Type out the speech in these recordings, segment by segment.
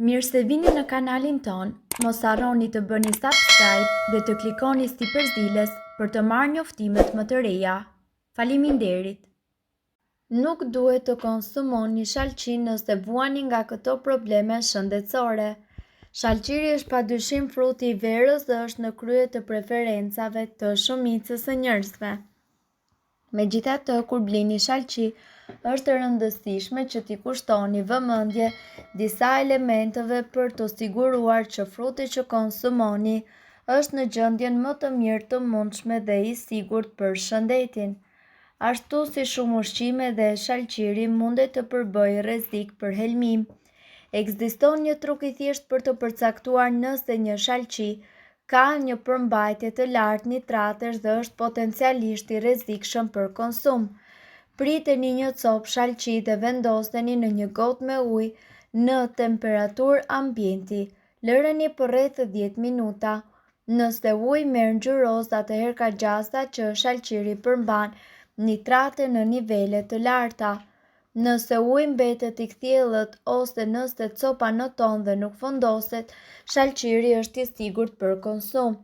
Mirë se vini në kanalin ton, mos harroni të bëni subscribe dhe të klikoni si përzieles për të marrë njoftimet më të reja. Faleminderit! Nuk duhet të konsumoni shalqin nëse vuani nga këto probleme shëndetësore. Shalqiri është padyshim fruti i verës dhe është në krye të preferencave të shumicës së njerëzve. Megjithatë, kur blini shalqi, është e rëndësishme që t'i kushtoni vëmendje disa elementeve për të siguruar që fruti që konsumoni është në gjendjen më të mirë të mundshme dhe i sigurt për shëndetin. Ashtu si shumë ushqime dhe shalqiri mundet të përbëjë rrezik për helmim. Ekziston një truk i thjeshtë për të përcaktuar nëse një shalqi ka një përmbajtje të lartë nitratesh dhe është potencialisht i rrezikshëm për konsum. Priteni një copë shalqi dhe vendoseni në një gotë me ujë në temperaturë ambienti. Lëreni për rreth 10 minuta. Nëse uji merr ngjyrosë, atëherë ka gjasa që shalqiri përmban nitrate në nivele të larta. Nëse uji mbetet i kthjellët ose nëse copa noton dhe nuk fundoset, shalqiri është i sigurt për konsum.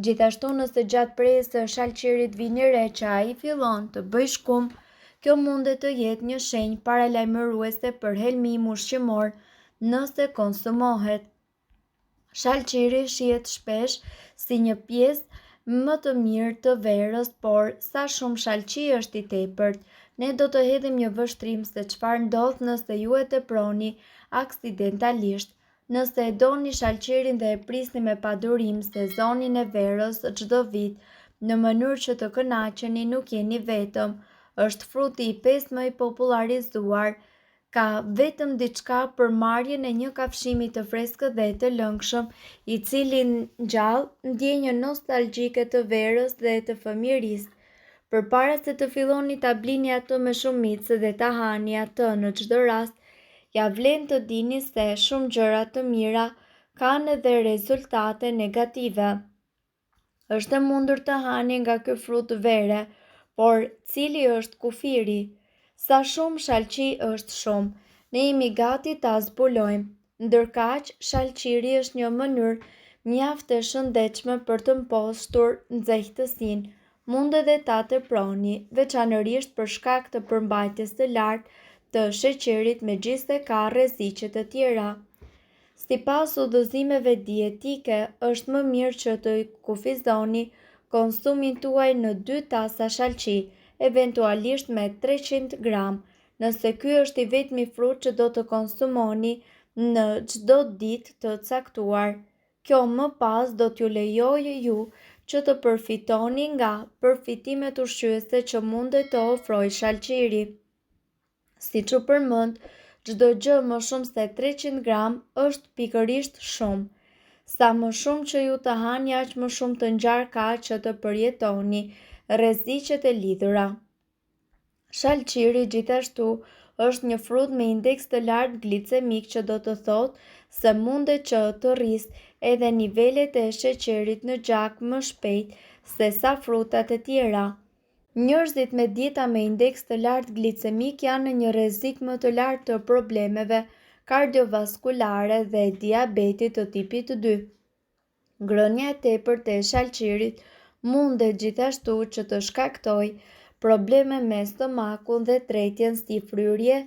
Gjithashtu, nëse gjatë prerjes së shalqirit vini re që ai fillon të bëjë shkum, kjo mundet të jetë një shenjë paralajmëruese për helmim ushqimor nëse konsumohet. Shalqiri shihet shpesh si një pjesë më të mirë të verës, por sa shumë shalqi është i tepërt, ne do të hedhim një vështrim se çfarë ndodh nëse ju e teproni aksidentalisht. Nëse e doni shalqirin dhe e prisni me padurim sezonin e verës çdo vit, në mënyrë që të kënaqeni, nuk jeni vetëm. Është fruti i pestë më i popullarizuar, ka vetëm diçka për marrjen e një kafshimi të freskët dhe të lëngshëm, i cili ngjall ndjenjën nostalgjike të verës dhe të fëmijërisë. Përpara se të filloni ta blini atë me shumicë dhe ta hani atë në çdo rast, ja vlen të dini se shumë gjëra të mira kanë edhe rezultate negative. Është e mundur të hani nga ky frut vere, por cili është kufiri? Sa shumë shalqi është shumë, ne jemi gati ta zbulojmë. Ndërkaq, shalqiri është një mënyrë mjaft e shëndetshme për të mpostur nxehtësinë. Mund edhe ta teproni, veçanërisht për shkak të përmbajtjes së lartë të sheqerit, megjithëse ka rreziqe të tjera. Sipas udhëzimeve dietike, është më mirë që të kufizoni konsumin tuaj në 2 tasa shalqi, eventualisht me 300 gram, nëse ky është i vetmi frut që do të konsumoni në çdo ditë të caktuar. Kjo më pas do t'ju lejojë ju që të përfitoni nga përfitimet ushqyese që mundet të ofrojë shalqiri. Siç u përmend, çdo gjë më shumë se 300 gram është pikërisht shumë. Sa më shumë që ju të hani, aq më shumë të ngjarë ka që të përjetoni rreziqet e lidhura. Shalqiri gjithashtu është një frut me indeks të lartë glicemik, që do të thotë se mundet që të rrisë edhe nivelet e sheqerit në gjak më shpejt se sa frutat e tjera. Njerëzit me dieta me indeks të lartë glicemik janë në një rrezik më të lartë të problemeve kardiovaskulare dhe diabetit të tipit 2. Ngrënia e tepërt e shalqirit mundet gjithashtu që të shkaktojë probleme me stomakun dhe tretjen si fryrje,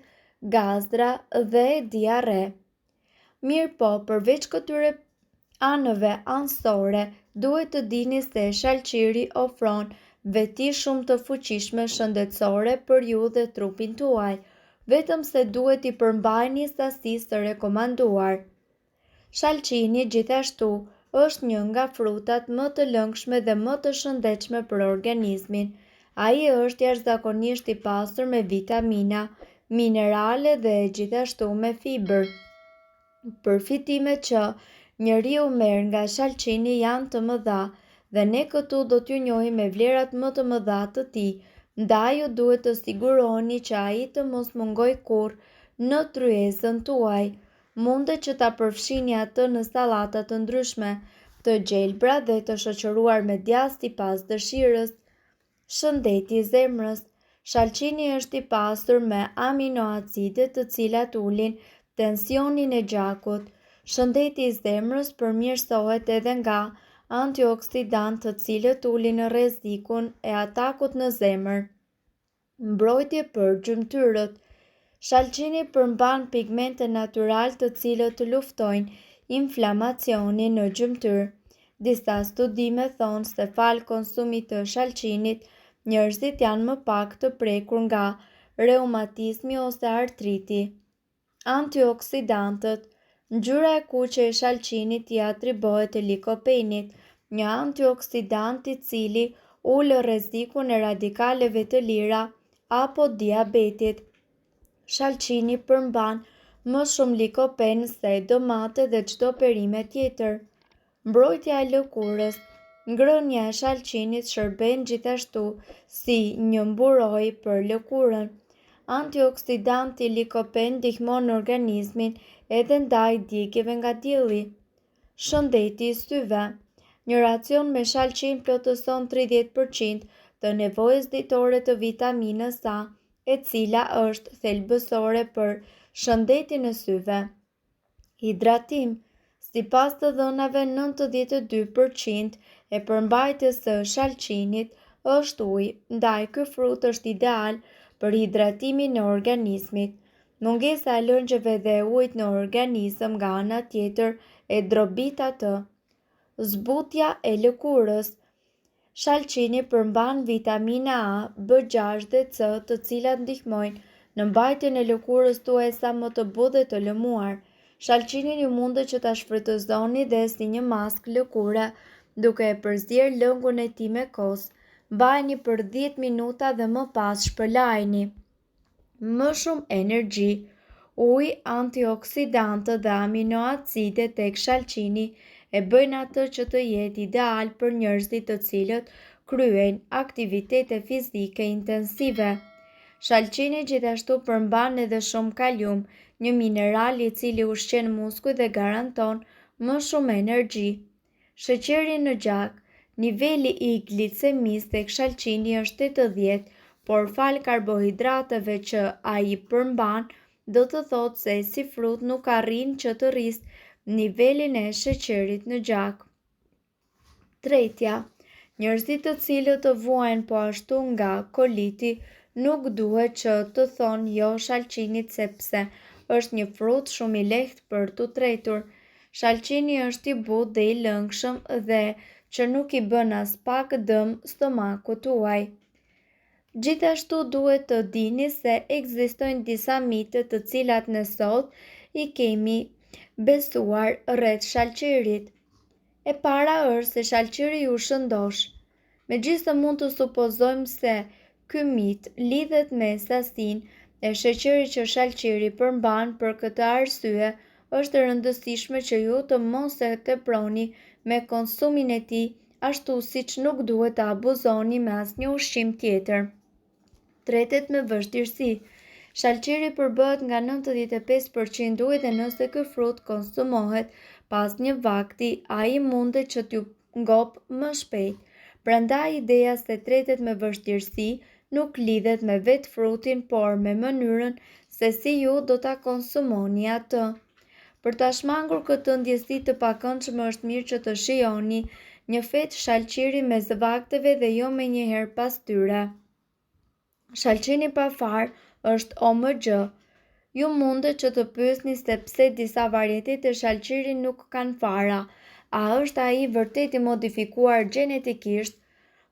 gazra dhe diarre. Mirëpo, përveç këtyre anëve anësore, duhet të dini se shalqiri ofron veti shumë të fuqishme shëndetësore për ju dhe trupin tuaj, vetëm se duhet i përmbajni sasisë të rekomanduar. Shalqini gjithashtu është një nga frutat më të lëngshme dhe më të shëndetshme për organizmin. Ai është jashtëzakonisht i pasur me vitamina, minerale dhe gjithashtu me fibër. Përfitimet që njeriu merr nga shalqini janë të mëdha dhe ne këtu do t'ju njohim me vlerat më të mëdha të tij. Ndaj ju duhet të siguroni që ai të mos mungojë kurrë në tryezën tuaj. Mundet që ta përfshini atë në sallata të ndryshme, të gjelbra dhe të shoqëruar me djathë sipas dëshirës. Shëndeti i zemrës. Shalqini është i pasur me aminoacide të cilat ulin tensionin e gjakut. Shëndeti i zemrës përmirësohet edhe nga antioksidantë të cilët ulin rrezikun e atakut në zemër. Mbrojtje për gjymtyrët. Shalcini përmban pigmente natyral të cilët luftojnë inflamacionin në gjymtyr. Disa studime thonë se falë konsumit të shalcinit, njerëzit janë më pak të prekur nga reumatizmi ose artriti. Antioksidantët. Ngjyra e kuqe e shalcinit i atribuohet likopenit, një antioksidant i cili ulë rrezikun e radikaleve të lira apo diabetit. Shalcini përmban më shumë likopen se domate dhe çdo perime tjetër. Mbrojtja e lëkurës. Ngrënia e shalcinit shërben gjithashtu si një mburojë për lëkurën. Antioksidanti likopen ndihmon organizmin edhe ndaj djegjeve nga dielli. Shëndeti i syve. Një racion me shalcin plotëson 30% të nevojës ditore të vitaminës A, e cila është thelbësore për shëndetin e syve. Hidratim. Sipas të dhënave, 92% e përmbajtjes së shalcinit është ujë, ndaj ky frut është ideal për hidratimin e organizmit. Mungesa e lëngjeve dhe ujit në organizëm nga ana tjetër e drobit atë. Zbutja e lëkurës. Shalcini përmban vitamina A, B6 dhe C, të cilat ndihmojnë në mbajtjen e lëkurës tuaj sa më të butë dhe të lëmuar. Shalcinin ju mundet që ta shfrytëzoni dhe si një maskë lëkure, duke e përzier lëngun e tij me kos. Mbajini për 10 minuta dhe më pas shpërlajini. Më shumë energji. Uji, antioksidantë dhe aminoacide tek shalcini e bëjnë atë që të jetë ideal për njerëzit të cilët kryejnë aktivitete fizike intensive. Shalcini gjithashtu përmban edhe shumë kalium, një mineral i cili ushqen muskuj dhe garanton më shumë energji. Sheqeri në gjak. Niveli i glicemisë tek shalcini është 80, por falë karbohidrateve që ai përmban, do të thotë se si frut nuk arrin që të rrisë nivelin e sheqerit në gjak. Tretja. Njerëzit të cilët të vuajnë po ashtu nga koliti nuk duhet që të thonë jo shalcinit sepse është një frut shumë i lehtë për t'u tretur. Shalcini është i butë dhe i lëngshëm dhe që nuk i bën as pak dëm stomakut tuaj. Gjithashtu duhet të dini se ekzistojnë disa mite të cilat ne sot i kemi besuar rreth shalcirit. E para është se shalciri ju shëndosh. Megjithëse mund të supozojmë se ky mit lidhet me sasinë e sheqerit që shalciri përmban, për këtë arsye është e rëndësishme që ju të mos e teproni me konsumin e tij, ashtu siç nuk duhet të abuzoni me asnjë ushqim tjetër. Tretet me vështirësi. Shalciri përbëhet nga 95% ujë dhe nëse ky frut konsumohet pas një vakti, ai mundet që t'ju ngopë më shpejt. Prandaj ideja se tretet me vështirësi nuk lidhet me vetë frutin, por me mënyrën se si ju do ta konsumoni atë. Për ta shmangur këtë ndjesi të pakëndshme është mirë që të shijoni një fetë shalciri mes vakteve dhe jo menjëherë pas tyre. Shalcini pa far është OMG. Ju mundet që të pyesni se pse disa varietete shalciri nuk kanë fara. A është ai vërtet i modifikuar gjenetikisht?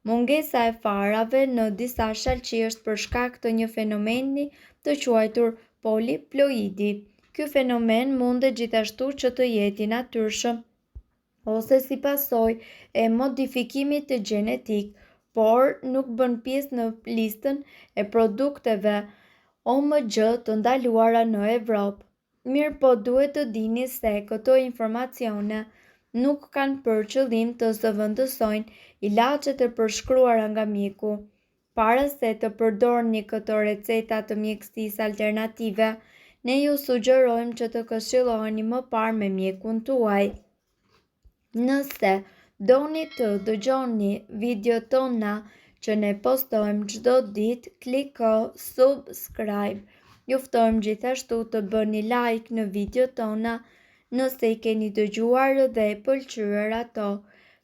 Mungesa e farave në disa shalci është për shkak të një fenomeni të quajtur poliploidi. Ky fenomen mundet gjithashtu që të jetë i natyrshëm ose si pasojë e modifikimit të gjenetik, por nuk bën pjesë në listën e produkteve OMG të ndaluara në Evropë. Mirë po duhet të dini se këto informacione nuk kanë për qëllim të zëvendësojnë ilaçet e përshkruara nga mjeku. Para se të përdorni këto receta të mjekësisë alternative, ne ju sugjerojmë që të këshilloheni më parë me mjekun tuaj. Nëse doni të dëgjoni videot tona që ne postojmë çdo ditë, kliko subscribe. Ju ftojmë gjithashtu të bëni like në videot tona Nëse i keni dëgjuar dhe pëlqyer ato,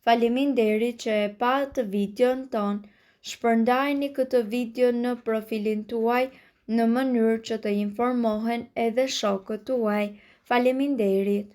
faleminderit që e patë videon ton. Shpërndajni këtë video në profilin tuaj në mënyrë që të informohen edhe shokët tuaj. Faleminderit.